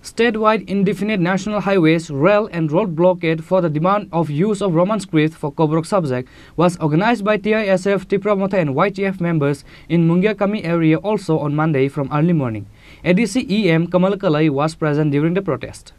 Statewide indefinite national highways, rail and road blockade for the demand of use of Roman script for Kobruk subject was organized by TISF, Tripura Motha and YTF members in Mungiakami area also on Monday from early morning. ADC EM Kamal Kalai was present during the protest.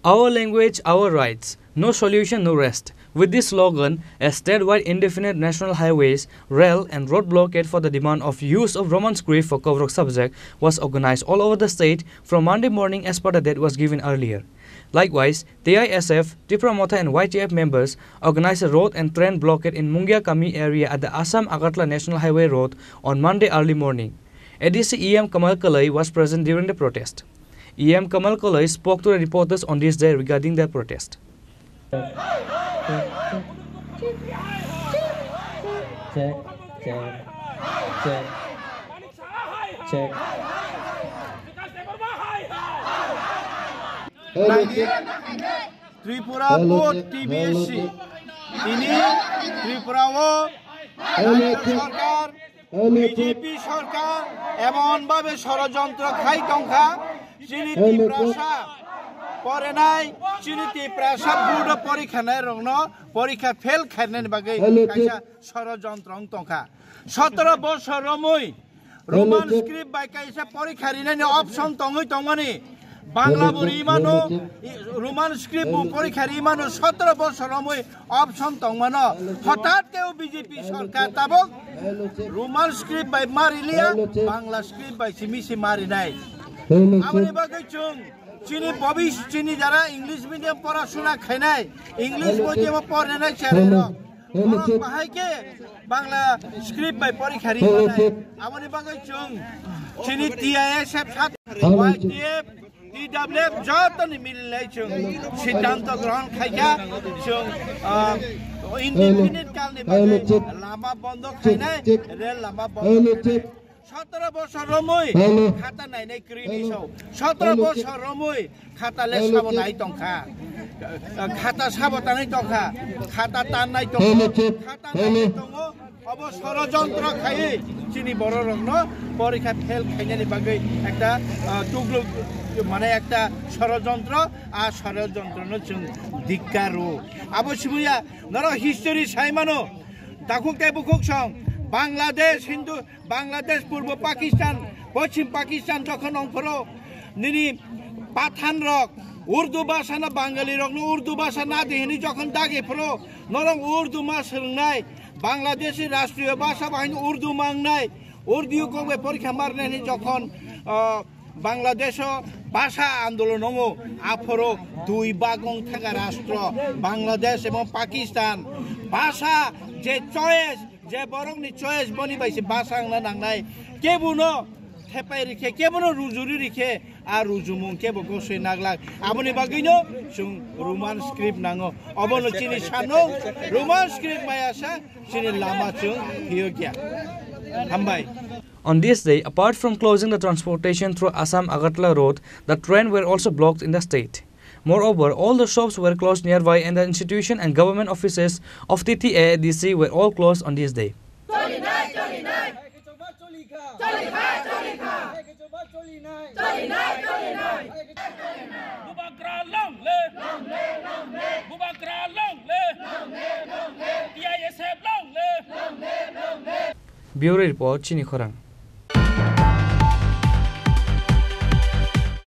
Our language, our rights. No solution, no rest. With this slogan, a statewide indefinite national highways, rail and road blockade for the demand of use of Roman script for Kobruk subject was organized all over the state from Monday morning as per the date was given earlier. Likewise, TISF, Tripura Motha and YTF members organized a road and train blockade in Mungiakami area at the Assam-Agartala National Highway Road on Monday early morning. ADC EM Kamal Kalai was present during the protest. EM Kamal Kalai spoke to the reporters on this day regarding their protest. Tripura Board TBSC ini Tripura Sarkar BJP সরকার এমন ভাবে ষড়যন্ত্র খাই টংখা চিনিতি প্রাসা পরে নাই চিনিতি প্রাসা বুড়ো পরীক্ষা নাই রংন পরীক্ষা ফেল খাইনের বাগে কাইসা ষড়যন্ত্র টংখা 17 বছর রমই রোমান স্ক্রিপ্ট বাই কাইসা পরীক্ষা রিনানি অপশন টংই টংমানি বাংলা বলি ইমানো রোমান স্ক্রিপ্ট পরীক্ষার ইমানো 17 বছর রমই অপশন টংমানো হঠাৎ কেউ বিজেপি সরকার তাবক রোমান স্ক্রিপ্ট বাই মারিলিয়া বাংলা স্ক্রিপ্ট বাই সিমিসি মারি নাই আমনি বাগে চুং চিনি ভবিষ্য চিনি যারা ইংলিশ মিডিয়াম পড়াশোনা খাইনাই ইংলিশ মিডিয়াম পড়ে নাই চারের বাহাইকে বাংলা স্ক্রিপ্ট বাই পরীক্ষা রি আমনি বাগে চুং চিনি টিআইএসএফ YTF TWF যতনি মিললে চুং সিদ্ধান্ত গ্রহণ খাইয়া চুং ইনডিফিনিট কালনি বাগে লামা বন্ধ খাইনাই রেল লামা বন্ধ 17 বছর রমই খাতা নাই নাই ক্রিনি সব 17 বছর রমই খাতা লেসাবো নাই টংখা খাতা সাবতা নাই টংখা খাতা টান নাই টংখা খাতা নাই টংগো অব ষড়যন্ত্র খাই চিনি বড় রংন পরীক্ষা ফেল খাইনানি বাগে একটা টুকলো মানে একটা ষড়যন্ত্র আর ষড়যন্ত্র নচুং দিক্কারো আবশ্যিয়া নর হিস্টোরি সাইমানো দাকুকতে বুকুক সং বাংলাদেশ হিন্দু বাংলাদেশ পূর্ব পাকিস্তান পশ্চিম পাকিস্তান যখন অঙ্কর নিনি পাঠান রক উর্দু ভাষা না বাঙালি রক উর্দু ভাষা না দেহেনি যখন দাগে ফ্রো নরং উর্দু মা সোलोंनाय বাংলাদেশের রাষ্ট্রীয় ভাষা বাহিনী উর্দু মাংনাই উর্দু কবে পরীক্ষা মারনানি যখন বাংলাদেশ ভাষা আন্দোলন আফরো দুই বাগং থাকা রাষ্ট্র বাংলাদেশ এবং পাকিস্তান ভাষা যে চয়েস যে বরংনি চয়েস বনি বাইছে ভাষা আংনা নাংনাই কেবুনো থেপাই রিখে কেবুনো রুজুরি রিখে আর রুজুমুং কেবো গসই নাগলাক আমনি বাগিনো সুং রোমান স্ক্রিপ্ট নাঙো অবনো চিনি সানো রোমান স্ক্রিপ্ট মায়াসা চিনি Lama চুং হিয়োগিয়া হামবাই. On this day, apart from closing the transportation through Assam-Agartala road, the train were also blocked in the state. Moreover, all the shops were closed nearby and the institution and government offices of TTADC were all closed on this day. Bureau Report, Chini Khorang.